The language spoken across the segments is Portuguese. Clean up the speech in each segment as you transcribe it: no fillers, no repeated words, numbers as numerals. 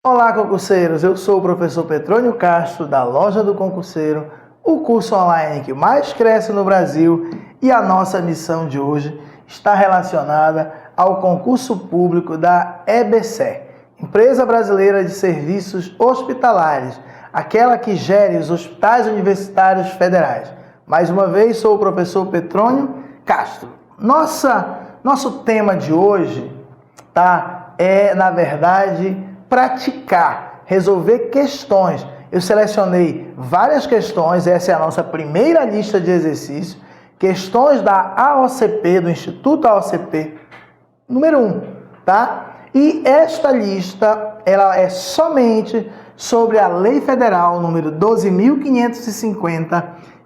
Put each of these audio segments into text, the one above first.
Olá, concurseiros! Eu sou o professor Petrônio Castro, da Loja do Concurseiro, o curso online que mais cresce no Brasil, e a nossa missão de hoje está relacionada ao concurso público da EBSER, Empresa Brasileira de Serviços Hospitalares, aquela que gere os hospitais universitários federais. Mais uma vez, sou o professor Petrônio Castro. Nosso tema de hoje é, na verdade, praticar, resolver questões. Eu selecionei várias questões, essa é a nossa primeira lista de exercícios, questões da AOCP, do Instituto AOCP, número 1, tá? E esta lista, ela é somente sobre a Lei Federal número 12.550,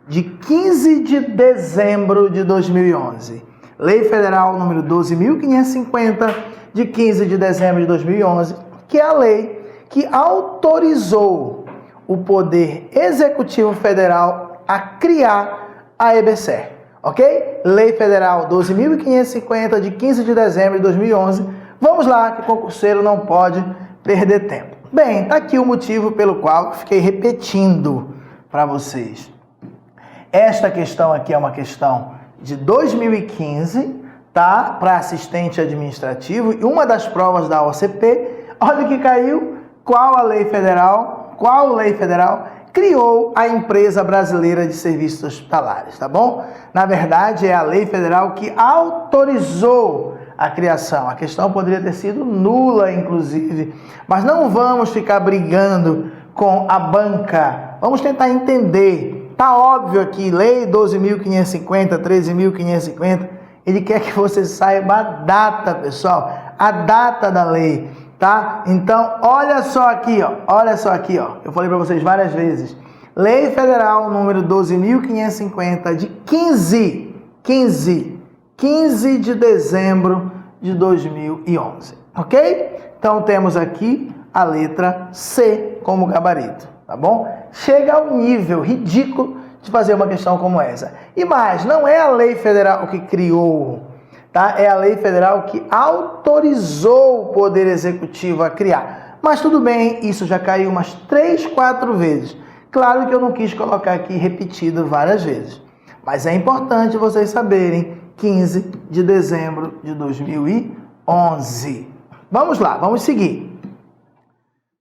de 15 de dezembro de 2011. Lei Federal número 12.550, de 15 de dezembro de 2011, que é a lei que autorizou o Poder Executivo Federal a criar a EBSER, ok? Lei Federal 12.550, de 15 de dezembro de 2011. Vamos lá, que o concurseiro não pode perder tempo. Bem, está aqui o motivo pelo qual eu fiquei repetindo para vocês. Esta questão aqui é uma questão de 2015, tá? Para assistente administrativo, e uma das provas da OCP. Olha o que caiu. Qual lei federal criou a Empresa Brasileira de Serviços Hospitalares, tá bom? Na verdade, é a lei federal que autorizou a criação. A questão poderia ter sido nula, inclusive, mas não vamos ficar brigando com a banca. Vamos tentar entender. Tá óbvio aqui, lei 12.550, 13.550, ele quer que você saiba a data, pessoal, a data da lei. Tá? Então, olha só aqui, ó. Eu falei para vocês várias vezes. Lei Federal número 12.550, de 15 de dezembro de 2011, ok? Então, temos aqui a letra C como gabarito, tá bom? Chega ao nível ridículo de fazer uma questão como essa. E mais, não é a Lei Federal que criou, tá? É a Lei Federal que autorizou o Poder Executivo a criar. Mas tudo bem, isso já caiu umas 3, 4 vezes. Claro que eu não quis colocar aqui repetido várias vezes. Mas é importante vocês saberem, 15 de dezembro de 2011. Vamos lá, vamos seguir.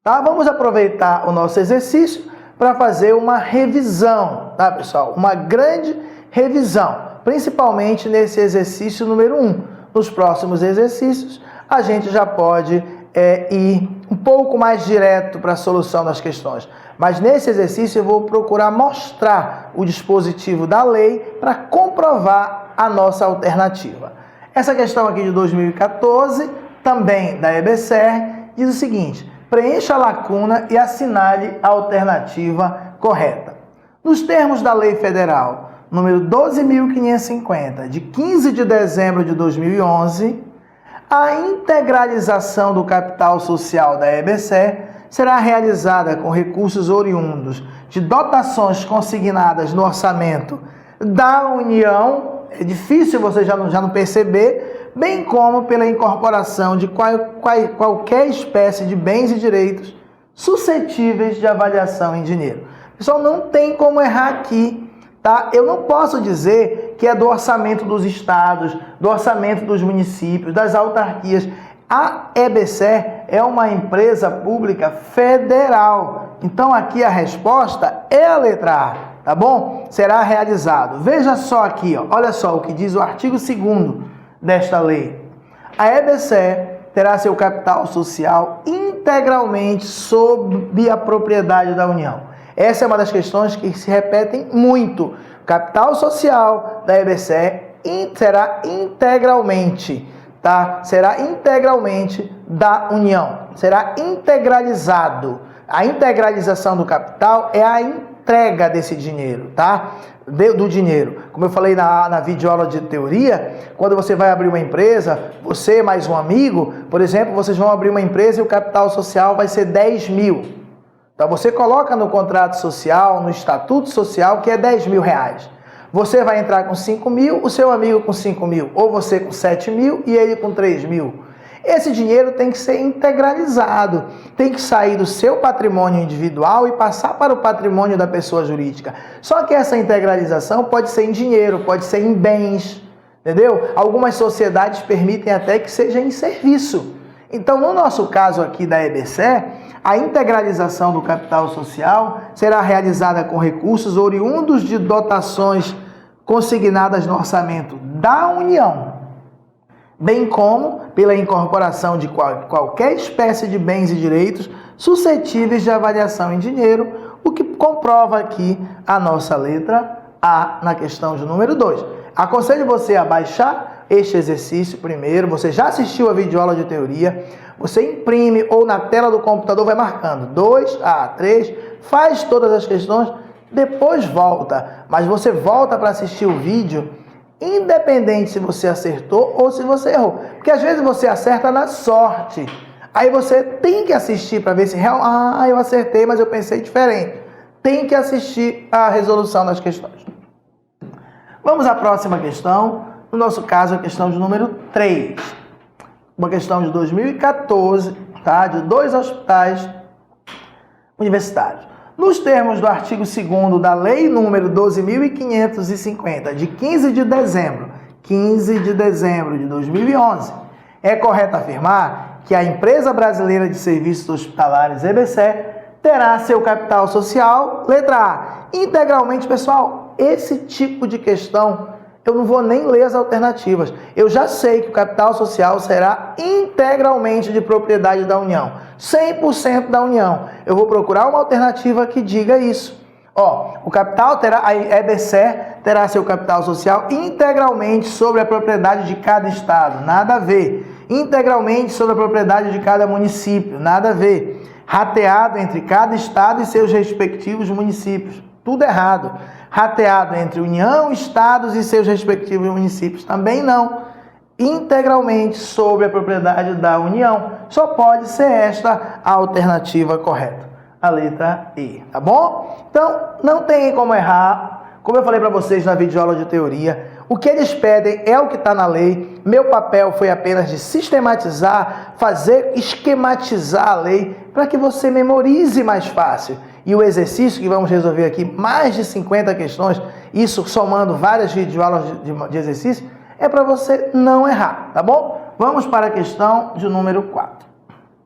Tá? Vamos aproveitar o nosso exercício para fazer uma revisão, tá, pessoal? Uma grande revisão. Principalmente nesse exercício número 1. Nos próximos exercícios, a gente já pode ir um pouco mais direto para a solução das questões. Mas nesse exercício eu vou procurar mostrar o dispositivo da lei para comprovar a nossa alternativa. Essa questão aqui de 2014, também da EBSER, diz o seguinte: preencha a lacuna e assinale a alternativa correta. Nos termos da Lei Federal número 12.550, de 15 de dezembro de 2011, a integralização do capital social da EBSER será realizada com recursos oriundos de dotações consignadas no orçamento da União, é difícil você já não perceber, bem como pela incorporação de qualquer espécie de bens e direitos suscetíveis de avaliação em dinheiro. Pessoal, não tem como errar aqui. Tá? Eu não posso dizer que é do orçamento dos estados, do orçamento dos municípios, das autarquias. A EBSER é uma empresa pública federal. Então, aqui a resposta é a letra A, tá bom? Será realizado. Veja só aqui, ó, olha só o que diz o artigo 2º desta lei. A EBSER terá seu capital social integralmente sob a propriedade da União. Essa é uma das questões que se repetem muito. O capital social da EBSER será integralmente, tá? Será integralmente da União. Será integralizado. A integralização do capital é a entrega desse dinheiro, tá? Do dinheiro. Como eu falei na videoaula de teoria, quando você vai abrir uma empresa, você mais um amigo, por exemplo, vocês vão abrir uma empresa e o capital social vai ser 10 mil. Então, você coloca no contrato social, no estatuto social, que é 10 mil reais. Você vai entrar com 5 mil, o seu amigo com 5 mil, ou você com 7 mil e ele com 3 mil. esse dinheiro tem que ser integralizado, tem que sair do seu patrimônio individual e passar para o patrimônio da pessoa jurídica. Só que essa integralização pode ser em dinheiro, pode ser em bens, entendeu? Algumas sociedades permitem até que seja em serviço. Então, no nosso caso aqui da EBSER, a integralização do capital social será realizada com recursos oriundos de dotações consignadas no orçamento da União, bem como pela incorporação de qualquer espécie de bens e direitos suscetíveis de avaliação em dinheiro, o que comprova aqui a nossa letra A na questão de número 2. Aconselho você a baixar este exercício primeiro, você já assistiu a videoaula de teoria, você imprime ou na tela do computador vai marcando 2A, 3, faz todas as questões, depois volta, mas você volta para assistir o vídeo, independente se você acertou ou se você errou, porque às vezes você acerta na sorte, aí você tem que assistir para ver se realmente, eu acertei, mas eu pensei diferente, tem que assistir a resolução das questões. Vamos à próxima questão, no nosso caso a questão de número 3, uma questão de 2014, tá? De 2 hospitais universitários. Nos termos do artigo 2º da Lei número 12.550, de 15 de dezembro de 2011, é correto afirmar que a Empresa Brasileira de Serviços Hospitalares, EBSER, terá seu capital social, letra A, integralmente, pessoal, esse tipo de questão, eu não vou nem ler as alternativas. Eu já sei que o capital social será integralmente de propriedade da União. 100% da União. Eu vou procurar uma alternativa que diga isso. Ó, o capital terá, a EBSER terá seu capital social integralmente sobre a propriedade de cada estado. Nada a ver. Integralmente sobre a propriedade de cada município. Nada a ver. Rateado entre cada estado e seus respectivos municípios. Tudo errado. Rateado entre União, estados e seus respectivos municípios. Também não. Integralmente sobre a propriedade da União. Só pode ser esta a alternativa correta. A letra E, tá bom? Então, não tem como errar. Como eu falei para vocês na videoaula de teoria, o que eles pedem é o que está na lei. Meu papel foi apenas de sistematizar, esquematizar a lei para que você memorize mais fácil. E o exercício que vamos resolver aqui, mais de 50 questões, isso somando várias videoaulas de exercício, é para você não errar, tá bom? Vamos para a questão de número 4.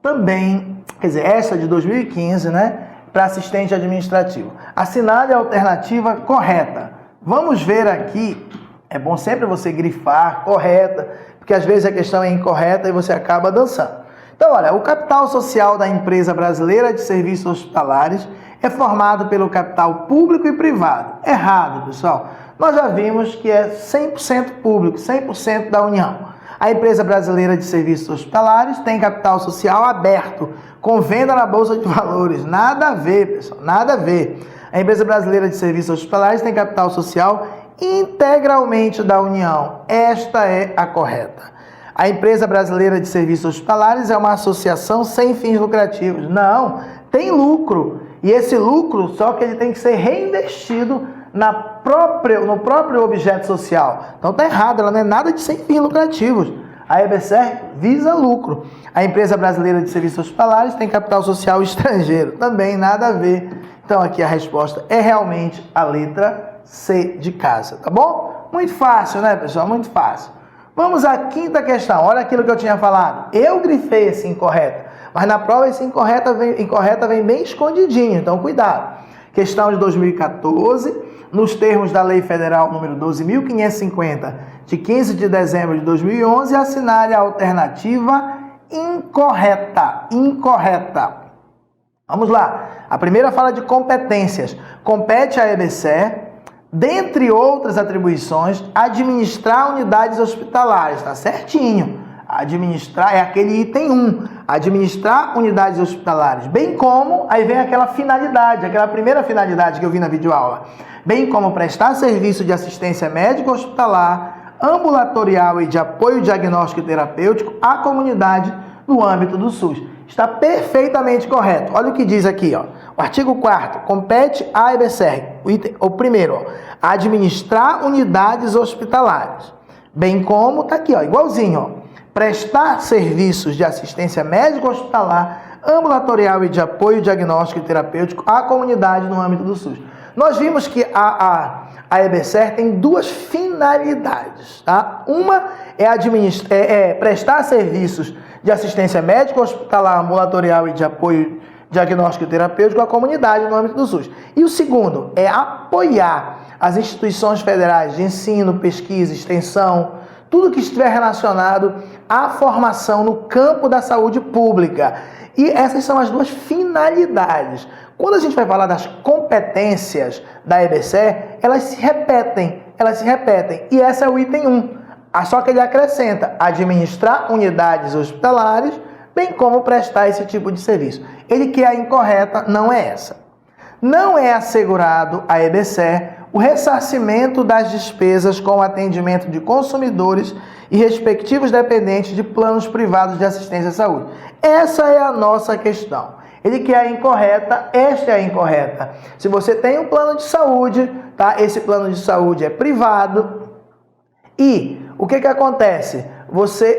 Também, quer dizer, essa de 2015, né? Para assistente administrativo. Assinale a alternativa correta. Vamos ver aqui, é bom sempre você grifar correta, porque às vezes a questão é incorreta e você acaba dançando. Então, olha, o capital social da Empresa Brasileira de Serviços Hospitalares é formado pelo capital público e privado. Errado, pessoal. Nós já vimos que é 100% público, 100% da União. A Empresa Brasileira de Serviços Hospitalares tem capital social aberto, com venda na Bolsa de Valores. Nada a ver, pessoal, nada a ver. A Empresa Brasileira de Serviços Hospitalares tem capital social integralmente da União. Esta é a correta. A Empresa Brasileira de Serviços Hospitalares é uma associação sem fins lucrativos. Não, tem lucro. E esse lucro, só que ele tem que ser reinvestido no próprio objeto social. Então tá errado, ela não é nada de sem fins lucrativos. A EBSER visa lucro. A Empresa Brasileira de Serviços Hospitalares tem capital social estrangeiro. Também nada a ver. Então aqui a resposta é realmente a letra C de casa, tá bom? Muito fácil, né, pessoal? Muito fácil. Vamos à quinta questão. Olha aquilo que eu tinha falado. Eu grifei esse incorreto, mas na prova esse incorreta vem bem escondidinho, então cuidado. Questão de 2014, nos termos da Lei Federal número 12.550, de 15 de dezembro de 2011, assinale a alternativa incorreta. Incorreta. Vamos lá. A primeira fala de competências. Compete à EBSER, dentre outras atribuições, administrar unidades hospitalares. Tá certinho. Administrar é aquele item 1. Administrar unidades hospitalares. Bem como, aí vem aquela finalidade, aquela primeira finalidade que eu vi na videoaula. Bem como prestar serviço de assistência médica hospitalar, ambulatorial e de apoio diagnóstico e terapêutico à comunidade no âmbito do SUS. Está perfeitamente correto. Olha o que diz aqui, ó. O artigo 4º, compete à EBSER, o primeiro, ó, administrar unidades hospitalares. Bem como, tá aqui, ó, igualzinho, ó. prestar serviços de assistência médico-hospitalar, ambulatorial e de apoio diagnóstico e terapêutico à comunidade no âmbito do SUS. Nós vimos que a EBSER tem duas finalidades, tá? Uma é prestar serviços de assistência médico-hospitalar, ambulatorial e de apoio diagnóstico e terapêutico à comunidade no âmbito do SUS. E o segundo é apoiar as instituições federais de ensino, pesquisa, extensão, tudo que estiver relacionado à formação no campo da saúde pública. E essas são as duas finalidades. Quando a gente vai falar das competências da EBSER, elas se repetem. E esse é o item 1. Só que ele acrescenta administrar unidades hospitalares, bem como prestar esse tipo de serviço. Ele que a incorreta não é essa. Não é assegurado à EBSER o ressarcimento das despesas com o atendimento de consumidores e respectivos dependentes de planos privados de assistência à saúde. Essa é a nossa questão. Ele que é a incorreta, esta é a incorreta. Se você tem um plano de saúde, tá? Esse plano de saúde é privado e o que acontece?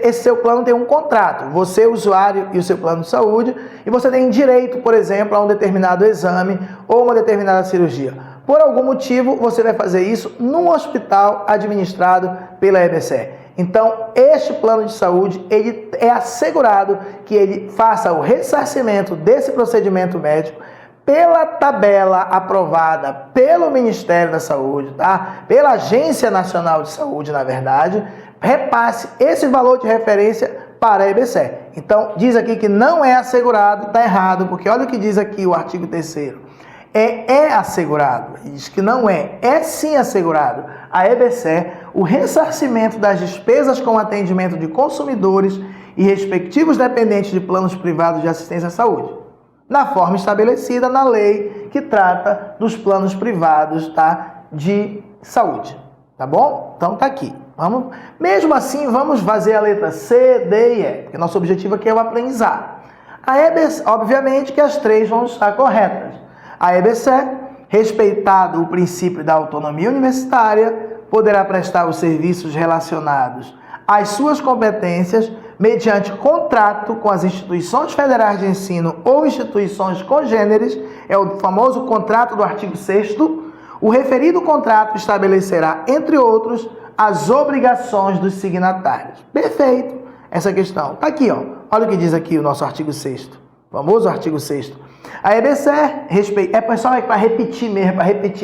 Esse seu plano tem um contrato, você, usuário e o seu plano de saúde, e você tem direito, por exemplo, a um determinado exame ou uma determinada cirurgia. Por algum motivo, você vai fazer isso num hospital administrado pela EBSER. Então, este plano de saúde, ele é assegurado que ele faça o ressarcimento desse procedimento médico pela tabela aprovada pelo Ministério da Saúde, tá? Pela Agência Nacional de Saúde, na verdade, repasse esse valor de referência para a EBSER. Então, diz aqui que não é assegurado, está errado, porque olha o que diz aqui o artigo 3º. É assegurado, diz que não é sim assegurado a EBSER o ressarcimento das despesas com atendimento de consumidores e respectivos dependentes de planos privados de assistência à saúde, na forma estabelecida na lei que trata dos planos privados, tá, de saúde, tá bom? Então tá aqui. Mesmo assim, vamos fazer a letra C, D e E, porque nosso objetivo aqui é o aprendizado. A EBSER, obviamente que as três vão estar corretas. A EBSER, respeitado o princípio da autonomia universitária, poderá prestar os serviços relacionados às suas competências mediante contrato com as instituições federais de ensino ou instituições congêneres, é o famoso contrato do artigo 6º. O referido contrato estabelecerá, entre outros, as obrigações dos signatários. Perfeito essa questão. Está aqui, ó. Olha o que diz aqui o nosso artigo 6º. Famoso artigo 6º. A EBSER é só para repetir mesmo,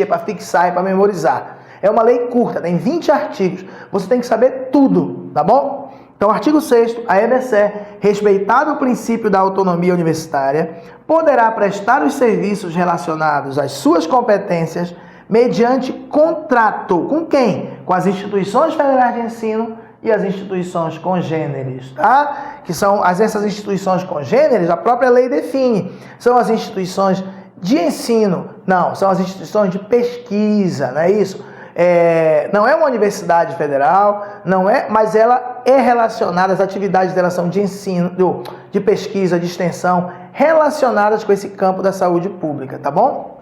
para fixar, para memorizar. É uma lei curta, tem 20 artigos. Você tem que saber tudo, tá bom? Então, artigo 6º, a EBSER, respeitado o princípio da autonomia universitária, poderá prestar os serviços relacionados às suas competências mediante contrato. Com quem? Com as instituições federais de ensino e as instituições congêneres, tá? Que são essas instituições congêneres, a própria lei define. São as instituições de ensino, não, são as instituições de pesquisa, não é isso? Não é uma universidade federal, não é, mas ela é relacionada, as atividades dela são de ensino, de pesquisa, de extensão, relacionadas com esse campo da saúde pública, tá bom?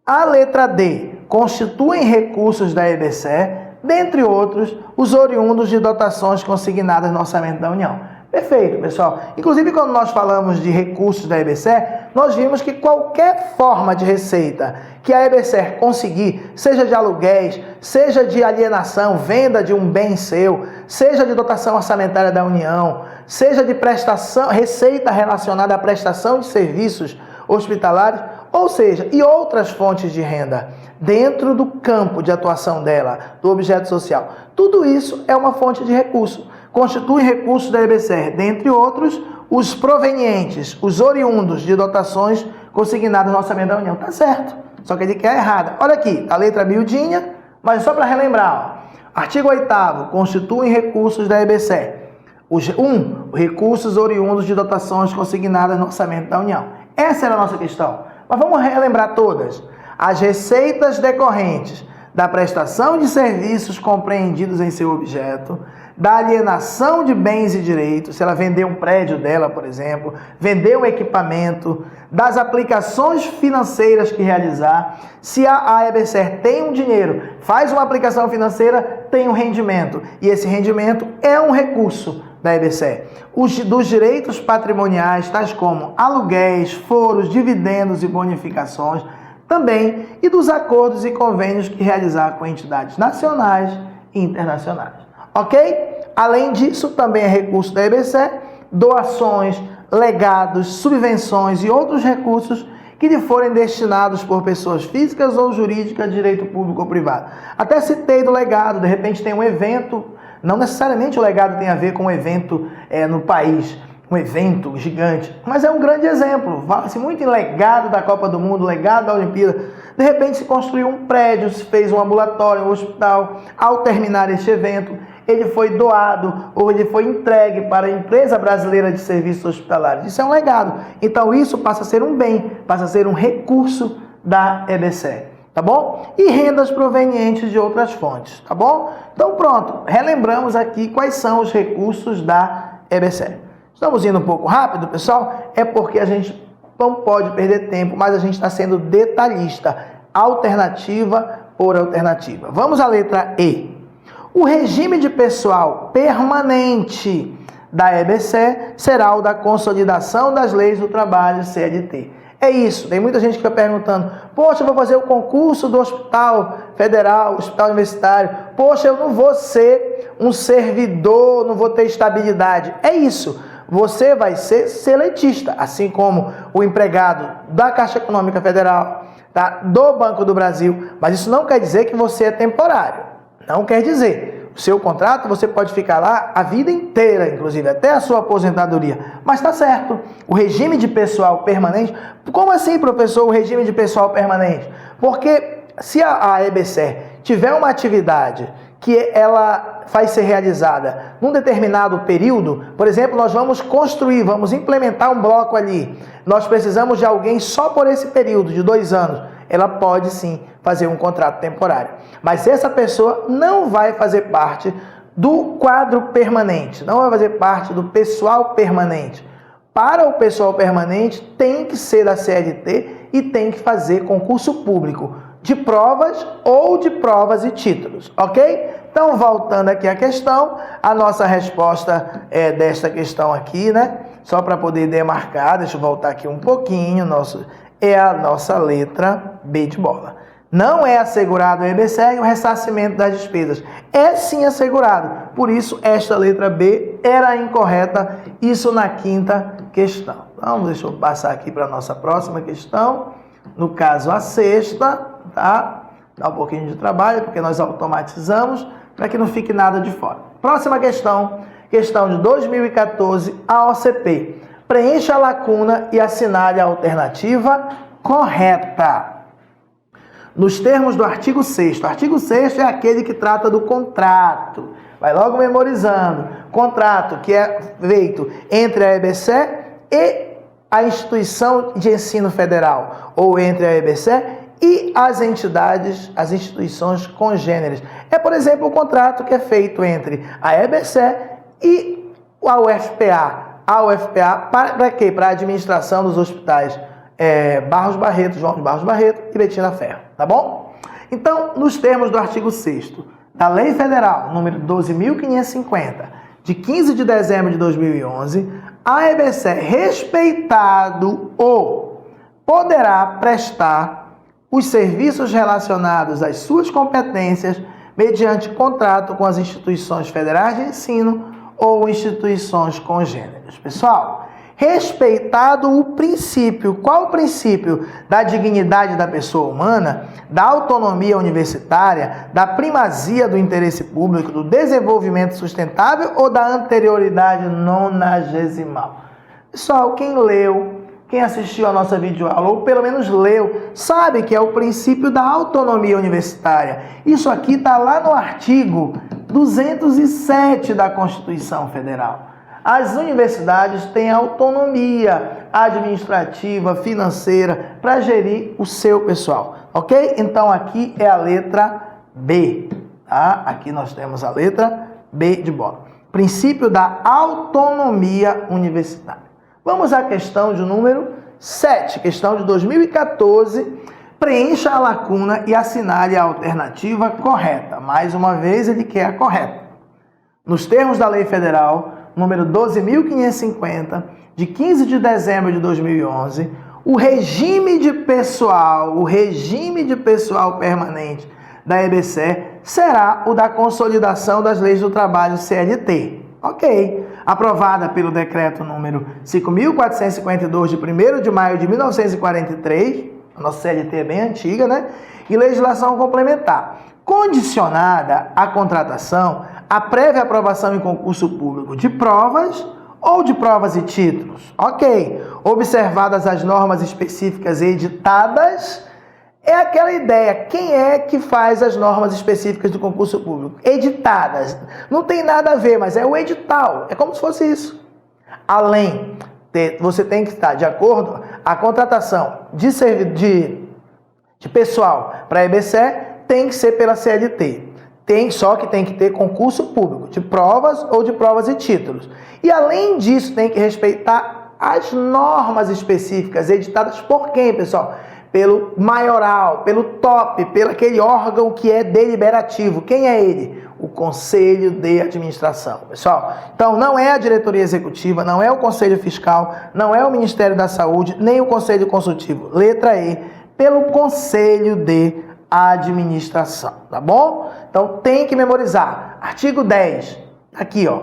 A letra D, constituem recursos da EBSER, dentre outros, os oriundos de dotações consignadas no orçamento da União. Perfeito, pessoal. Inclusive, quando nós falamos de recursos da EBSER, nós vimos que qualquer forma de receita que a EBSER conseguir, seja de aluguéis, seja de alienação, venda de um bem seu, seja de dotação orçamentária da União, seja de prestação, receita relacionada à prestação de serviços hospitalares, ou seja, e outras fontes de renda dentro do campo de atuação dela, do objeto social. Tudo isso é uma fonte de recurso. Constitui recursos da EBSER, dentre outros, os provenientes, os oriundos de dotações consignadas no orçamento da União. Tá certo, só que ele quer errada. Olha aqui, a letra miudinha, mas só para relembrar. Ó. Artigo 8º, constituem recursos da EBSER. Recursos oriundos de dotações consignadas no orçamento da União. Essa era a nossa questão. Mas vamos relembrar todas. As receitas decorrentes da prestação de serviços compreendidos em seu objeto, da alienação de bens e direitos, se ela vender um prédio dela, por exemplo, vender um equipamento, das aplicações financeiras que realizar. Se a EBSER tem um dinheiro, faz uma aplicação financeira, tem um rendimento, e esse rendimento é um recurso da EBSER. Dos direitos patrimoniais, tais como aluguéis, foros, dividendos e bonificações, também, e dos acordos e convênios que realizar com entidades nacionais e internacionais. Ok? Além disso, também é recurso da EBSER, doações, legados, subvenções e outros recursos que lhe forem destinados por pessoas físicas ou jurídicas de direito público ou privado. Até citei do legado, de repente tem um evento, não necessariamente o legado tem a ver com um evento no país, um evento gigante, mas é um grande exemplo. Fala-se muito em legado da Copa do Mundo, legado da Olimpíada. De repente se construiu um prédio, se fez um ambulatório, um hospital. Ao terminar este evento, ele foi doado ou ele foi entregue para a Empresa Brasileira de Serviços Hospitalares. Isso é um legado. Então isso passa a ser um bem, passa a ser um recurso da EBSER. Tá bom? E rendas provenientes de outras fontes. Tá bom? Então pronto, relembramos aqui quais são os recursos da EBSER. Estamos indo um pouco rápido, pessoal? É porque a gente não pode perder tempo, mas a gente está sendo detalhista. Alternativa por alternativa. Vamos à letra E. O regime de pessoal permanente da EBSER será o da Consolidação das Leis do Trabalho, CLT. É isso, tem muita gente que fica perguntando, poxa, eu vou fazer o concurso do Hospital Federal, Hospital Universitário, poxa, eu não vou ser um servidor, não vou ter estabilidade. É isso, você vai ser seletista, assim como o empregado da Caixa Econômica Federal, do Banco do Brasil, mas isso não quer dizer que você é temporário, não quer dizer. O seu contrato, você pode ficar lá a vida inteira, inclusive, até a sua aposentadoria. Mas está certo, o regime de pessoal permanente... Como assim, professor, o regime de pessoal permanente? Porque se a EBSER tiver uma atividade que ela vai ser realizada num determinado período, por exemplo, nós vamos construir, vamos implementar um bloco ali, nós precisamos de alguém só por esse período de 2 anos, ela pode sim fazer um contrato temporário. Mas essa pessoa não vai fazer parte do quadro permanente, não vai fazer parte do pessoal permanente. Para o pessoal permanente, tem que ser da CLT e tem que fazer concurso público de provas ou de provas e títulos, ok? Então, voltando aqui à questão, a nossa resposta é desta questão aqui, né? Só para poder demarcar, deixa eu voltar aqui um pouquinho, é a nossa letra B de bola. Não é assegurado a EBSER o ressarcimento das despesas. É sim assegurado. Por isso, esta letra B era incorreta. Isso na quinta questão. Então, deixa eu passar aqui para a nossa próxima questão. No caso, a sexta, tá? Dá um pouquinho de trabalho, porque nós automatizamos, para que não fique nada de fora. Próxima questão. Questão de 2014, a OCP. Preencha a lacuna e assinale a alternativa correta. Nos termos do artigo 6º. O artigo 6º é aquele que trata do contrato. Vai logo memorizando. Contrato que é feito entre a EBSER e a instituição de ensino federal, ou entre a EBSER e as entidades, as instituições congêneres. É, por exemplo, o contrato que é feito entre a EBSER e a UFPA. A UFPA para quê? Para a administração dos hospitais Barros Barreto, João de Barros Barreto e Betina Ferro, tá bom? Então, nos termos do artigo 6º da Lei Federal, número 12.550, de 15 de dezembro de 2011, a EBSER, respeitado ou poderá prestar os serviços relacionados às suas competências mediante contrato com as instituições federais de ensino ou instituições congêneres. Pessoal, respeitado o princípio. Qual o princípio? Da dignidade da pessoa humana, da autonomia universitária, da primazia do interesse público, do desenvolvimento sustentável ou da anterioridade nonagesimal? Pessoal, quem leu, quem assistiu a nossa videoaula, ou pelo menos leu, sabe que é o princípio da autonomia universitária. Isso aqui está lá no artigo 207 da Constituição Federal. As universidades têm autonomia administrativa, financeira, para gerir o seu pessoal, ok? Então, aqui é a letra B, tá? Aqui nós temos a letra B de bola. Princípio da autonomia universitária. Vamos à questão de número 7, questão de 2014. Preencha a lacuna e assinale a alternativa correta. Mais uma vez, ele quer a correta. Nos termos da Lei Federal número 12.550, de 15 de dezembro de 2011, o regime de pessoal permanente da EBSER será o da consolidação das leis do trabalho CLT. Ok. Aprovada pelo decreto número 5.452 de 1º de maio de 1943, a nossa CLT é bem antiga, né? E legislação complementar, condicionada à contratação, à prévia aprovação em concurso público de provas ou de provas e títulos. Ok. Observadas as normas específicas editadas. É aquela ideia, quem é que faz as normas específicas do concurso público? Editadas. Não tem nada a ver, mas é o edital. É como se fosse isso. Além, você tem que estar de acordo, a contratação de pessoal para a EBSER tem que ser pela CLT. Só que tem que ter concurso público, de provas ou de provas e títulos. E além disso, tem que respeitar as normas específicas editadas por quem, pessoal? Pelo maioral, pelo top, pelo aquele órgão que é deliberativo. Quem é ele? O Conselho de Administração, pessoal. Então, não é a diretoria executiva, não é o Conselho Fiscal, não é o Ministério da Saúde, nem o Conselho Consultivo. Letra E, pelo Conselho de Administração, tá bom? Então, tem que memorizar. Artigo 10, aqui, ó.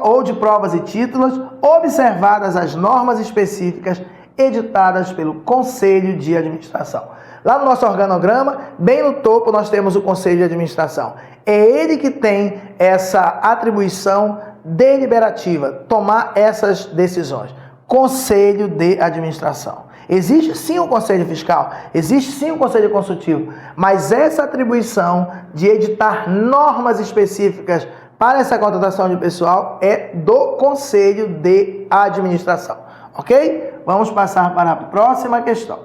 Ou de provas e títulos, observadas as normas específicas editadas pelo Conselho de Administração. Lá no nosso organograma, bem no topo, nós temos o Conselho de Administração. É ele que tem essa atribuição deliberativa, tomar essas decisões. Conselho de Administração. Existe sim o Conselho Fiscal, existe sim o Conselho Consultivo, mas essa atribuição de editar normas específicas para essa contratação de pessoal é do Conselho de Administração. Ok? Vamos passar para a próxima questão.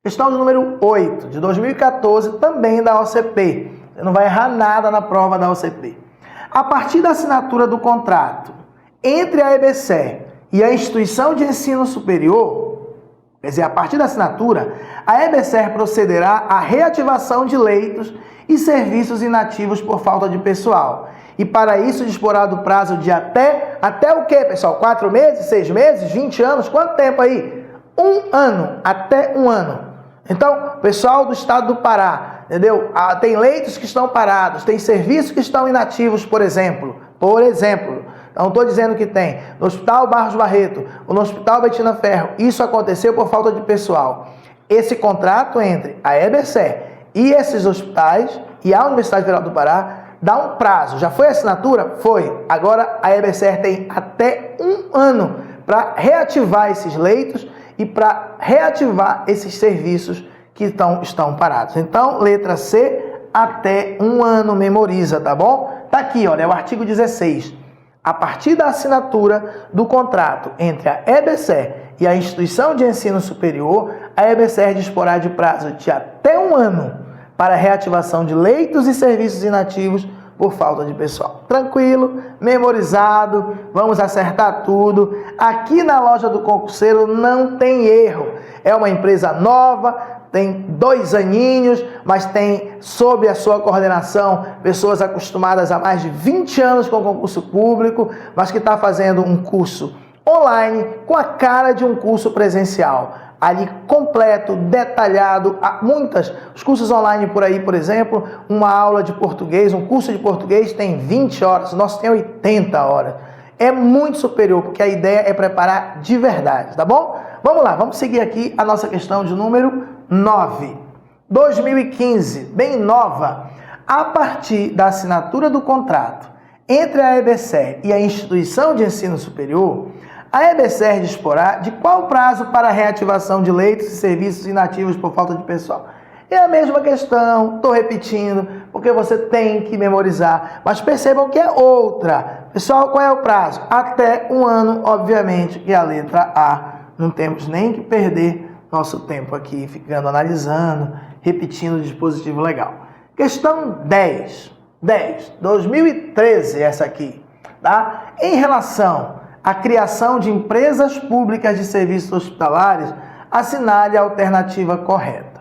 Questão de número 8, de 2014, também da OCP. Você não vai errar nada na prova da OCP. A partir da assinatura do contrato entre a EBSER e a instituição de ensino superior, quer dizer, a partir da assinatura, a EBSER procederá à reativação de leitos e serviços inativos por falta de pessoal. E para isso disporá do prazo de até o quê, pessoal? 4 meses, 6 meses, 20 anos? Quanto tempo aí? 1 ano, até 1 ano. Então, pessoal do estado do Pará, entendeu? Tem leitos que estão parados, tem serviços que estão inativos, por exemplo. Não estou dizendo que tem. No Hospital Barros Barreto, ou no Hospital Betina Ferro, isso aconteceu por falta de pessoal. Esse contrato entre a EBSER e esses hospitais e a Universidade Federal do Pará dá um prazo. Já foi a assinatura? Foi. Agora a EBSER tem até 1 ano para reativar esses leitos e para reativar esses serviços que estão parados. Então, letra C, até 1 ano, memoriza, tá bom? Tá aqui, olha, é o artigo 16. A partir da assinatura do contrato entre a EBSER e a instituição de ensino superior, a EBSER disporá de prazo de até 1 ano para reativação de leitos e serviços inativos por falta de pessoal. Tranquilo, memorizado, vamos acertar tudo. Aqui na loja do concurseiro não tem erro. É uma empresa nova, tem 2 aninhos, mas tem sob a sua coordenação pessoas acostumadas a mais de 20 anos com concurso público, mas que está fazendo um curso online com a cara de um curso presencial. Ali completo, detalhado, os cursos online por aí, por exemplo, uma aula de português, um curso de português tem 20 horas, o nosso tem 80 horas. É muito superior, porque a ideia é preparar de verdade, tá bom? Vamos lá, vamos seguir aqui a nossa questão de número 9. 2015, bem nova. A partir da assinatura do contrato entre a EBSER e a instituição de ensino superior, a EBSER disporá de qual prazo para a reativação de leitos e serviços inativos por falta de pessoal? É a mesma questão, estou repetindo, porque você tem que memorizar, mas percebam que é outra. Pessoal, qual é o prazo? Até 1 ano, obviamente, que é a letra A. Não temos nem que perder nosso tempo aqui, ficando analisando, repetindo o dispositivo legal. Questão 10. 10, 2013, essa aqui, tá? Em relação à criação de empresas públicas de serviços hospitalares, assinale a alternativa correta.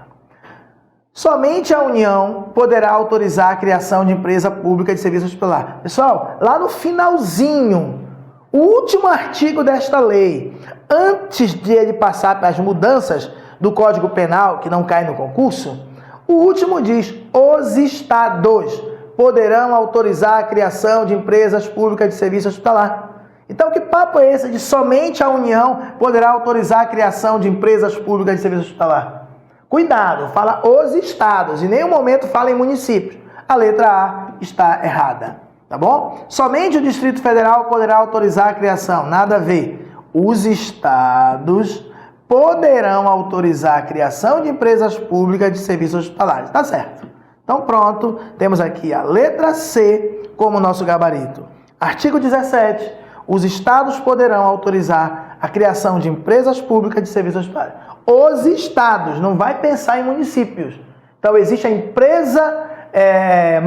Somente a União poderá autorizar a criação de empresa pública de serviço hospitalar. Pessoal, lá no finalzinho, o último artigo desta lei, antes de ele passar para as mudanças do Código Penal, que não cai no concurso, o último diz: os estados poderão autorizar a criação de empresas públicas de serviço hospitalar. Então, que papo é esse de somente a União poderá autorizar a criação de empresas públicas de serviço hospitalar? Cuidado, fala os estados, em nenhum momento fala em municípios. A letra A está errada, tá bom? Somente o Distrito Federal poderá autorizar a criação, nada a ver. Os estados poderão autorizar a criação de empresas públicas de serviços hospitalares, tá certo? Então pronto, temos aqui a letra C como nosso gabarito. Artigo 17, os estados poderão autorizar a criação de empresas públicas de serviços hospitalares. Os estados, não vai pensar em municípios. Então existe a empresa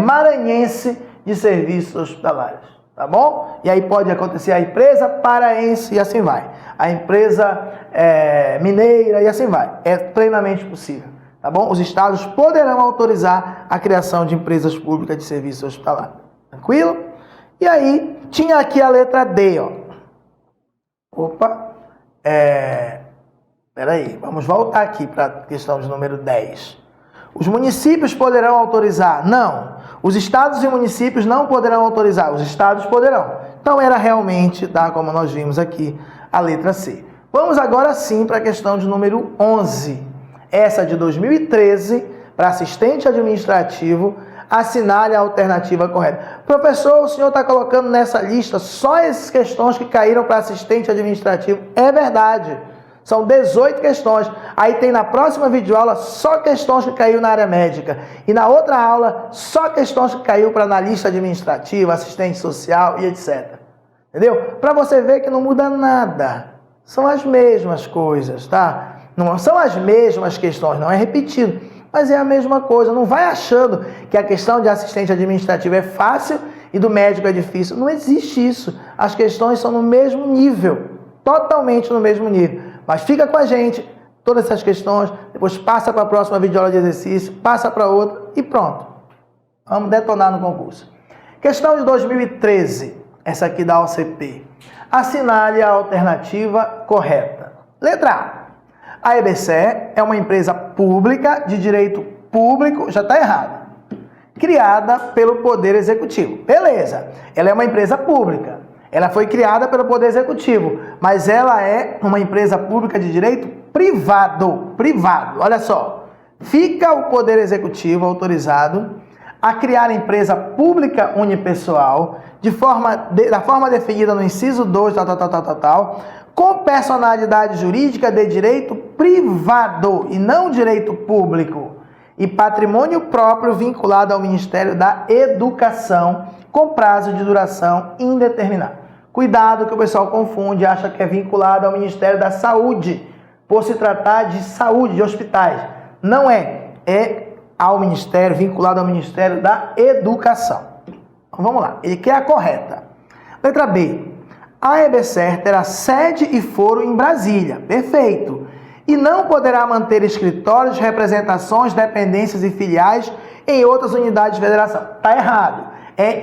maranhense de serviços hospitalares, tá bom? E aí pode acontecer a empresa paraense e assim vai. A empresa mineira e assim vai. É plenamente possível, tá bom? Os estados poderão autorizar a criação de empresas públicas de serviços hospitalares. Tranquilo? E aí, tinha aqui a letra D, ó. Opa. Peraí, vamos voltar aqui para a questão de número 10. Os municípios poderão autorizar? Não. Os estados e municípios não poderão autorizar. Os estados poderão. Então, era realmente, tá, como nós vimos aqui, a letra C. Vamos agora sim para a questão de número 11. Essa de 2013, para assistente administrativo, assinale a alternativa correta. Professor, o senhor está colocando nessa lista só essas questões que caíram para assistente administrativo. É verdade. São 18 questões. Aí tem na próxima videoaula só questões que caiu na área médica. E na outra aula, só questões que caiu para analista administrativo, assistente social e etc. Entendeu? Para você ver que não muda nada. São as mesmas coisas, tá? Não são as mesmas questões, não é repetido. Mas é a mesma coisa. Não vai achando que a questão de assistente administrativo é fácil e do médico é difícil. Não existe isso. As questões são no mesmo nível. Totalmente no mesmo nível. Mas fica com a gente, todas essas questões, depois passa para a próxima videoaula de exercício, passa para outra e pronto. Vamos detonar no concurso. Questão de 2013, essa aqui da OCP. Assinale a alternativa correta. Letra A. A EBSER é uma empresa pública de direito público, já está errado, criada pelo Poder Executivo. Beleza, ela é uma empresa pública. Ela foi criada pelo Poder Executivo, mas ela é uma empresa pública de direito privado. Privado, olha só. Fica o Poder Executivo autorizado a criar empresa pública unipessoal da forma definida no inciso 2, com personalidade jurídica de direito privado e não direito público, e patrimônio próprio vinculado ao Ministério da Educação, com prazo de duração indeterminado. Cuidado que o pessoal confunde, acha que é vinculado ao Ministério da Saúde, por se tratar de saúde, de hospitais. Não é, é ao Ministério, vinculado ao Ministério da Educação. Então, vamos lá, ele quer a correta. Letra B. A EBSER terá sede e foro em Brasília. Perfeito. E não poderá manter escritórios, representações, dependências e filiais em outras unidades de federação. Está errado.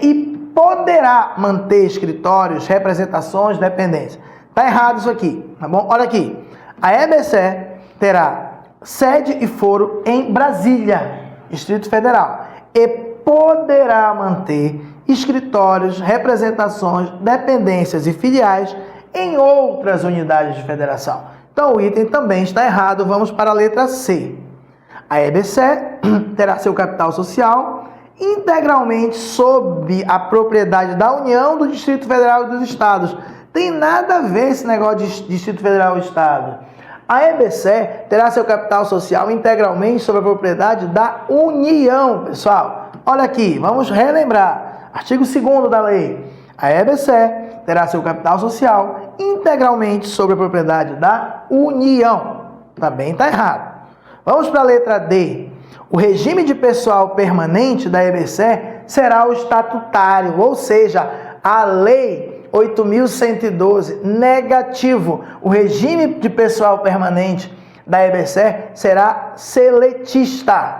E poderá manter escritórios, representações, dependências. Está errado isso aqui, tá bom? Olha aqui. A EBSER terá sede e foro em Brasília, Distrito Federal. E poderá manter escritórios, representações, dependências e filiais em outras unidades de federação. Então o item também está errado. Vamos para a letra C. A EBSER terá seu capital social integralmente sob a propriedade da União, do Distrito Federal e dos Estados. Tem nada a ver esse negócio de Distrito Federal e Estado. A EBSER terá seu capital social integralmente sob a propriedade da União, pessoal. Olha aqui, vamos relembrar. Artigo 2º da lei. A EBSER terá seu capital social integralmente sob a propriedade da União. Também está errado. Vamos para a letra D. O regime de pessoal permanente da EBSER será o estatutário, ou seja, a lei 8.112, negativo. O regime de pessoal permanente da EBSER será seletista,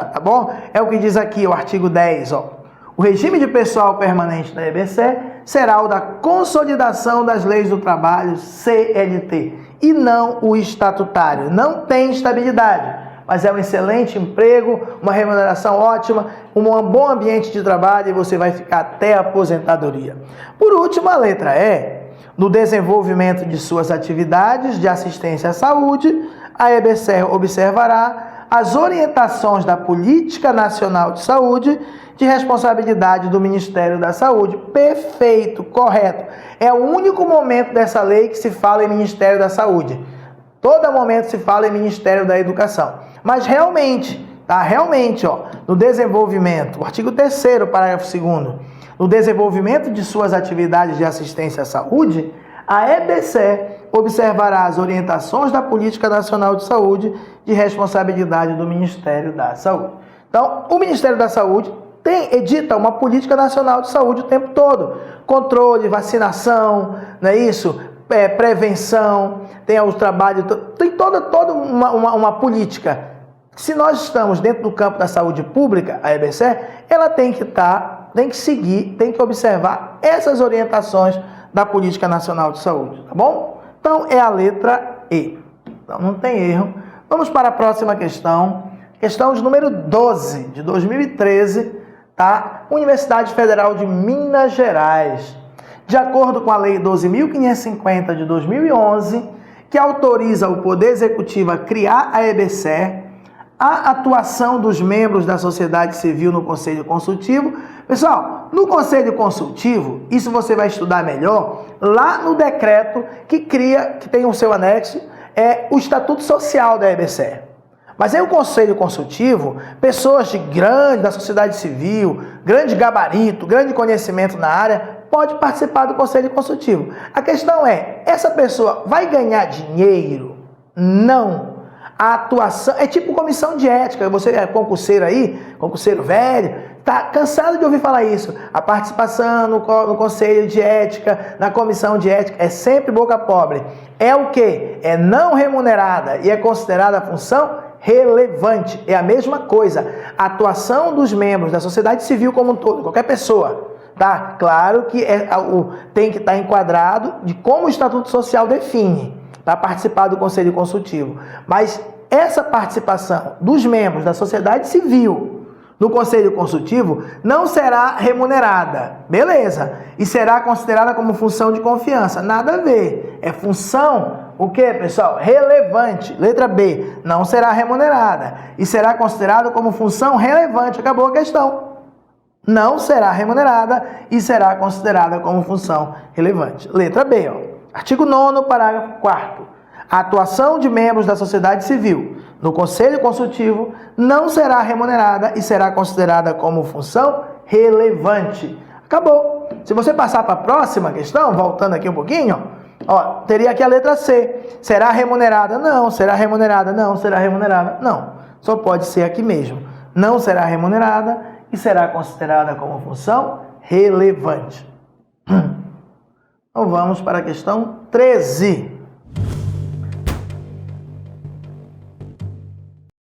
tá bom? É o que diz aqui o artigo 10, ó. O regime de pessoal permanente da EBSER será o da consolidação das leis do trabalho, CLT, e não o estatutário. Não tem estabilidade, mas é um excelente emprego, uma remuneração ótima, um bom ambiente de trabalho e você vai ficar até a aposentadoria. Por último, a letra E. No desenvolvimento de suas atividades de assistência à saúde, a EBSER observará as orientações da Política Nacional de Saúde de responsabilidade do Ministério da Saúde. Perfeito, correto. É o único momento dessa lei que se fala em Ministério da Saúde. Todo momento se fala em Ministério da Educação. Mas realmente, ó, no desenvolvimento, o artigo 3º, parágrafo 2º, no desenvolvimento de suas atividades de assistência à saúde, a EBSER observará as orientações da Política Nacional de Saúde de responsabilidade do Ministério da Saúde. Então, o Ministério da Saúde edita uma Política Nacional de Saúde o tempo todo. Controle, vacinação, não é isso? Prevenção, tem o trabalho, tem toda uma política. Se nós estamos dentro do campo da saúde pública, a EBSER, ela tem que seguir, tem que observar essas orientações da Política Nacional de Saúde, tá bom? Então, é a letra E. Então, não tem erro. Vamos para a próxima questão. Questão de número 12, de 2013, tá? Universidade Federal de Minas Gerais. De acordo com a Lei 12.550 de 2011, que autoriza o Poder Executivo a criar a EBSER, a atuação dos membros da sociedade civil no Conselho Consultivo. Pessoal, no Conselho Consultivo, isso você vai estudar melhor, lá no decreto que tem o seu anexo, é o Estatuto Social da EBSER. Mas aí o Conselho Consultivo, pessoas da sociedade civil, grande gabarito, grande conhecimento na área, pode participar do Conselho Consultivo. A questão é, essa pessoa vai ganhar dinheiro? Não. A atuação é tipo comissão de ética. Você é concurseiro aí, concurseiro velho, tá cansado de ouvir falar isso. A participação no conselho de ética, na comissão de ética, é sempre boca pobre. É o quê? É não remunerada e é considerada função relevante. É a mesma coisa. A atuação dos membros da sociedade civil como um todo, qualquer pessoa, tá? Claro que tem que estar enquadrado de como o Estatuto Social define para participar do Conselho Consultivo. Mas essa participação dos membros da sociedade civil no Conselho Consultivo não será remunerada. Beleza. E será considerada como função de confiança. Nada a ver. É função, o quê, pessoal? Relevante. Letra B. Não será remunerada. E será considerada como função relevante. Acabou a questão. Não será remunerada e será considerada como função relevante. Letra B, ó. Artigo 9º, parágrafo 4º. A atuação de membros da sociedade civil no Conselho Consultivo não será remunerada e será considerada como função relevante. Acabou. Se você passar para a próxima questão, voltando aqui um pouquinho, ó, teria aqui a letra C. Será remunerada? Não. Será remunerada? Não. Será remunerada? Não. Só pode ser aqui mesmo. Não será remunerada e será considerada como função relevante. Então vamos para a questão 13.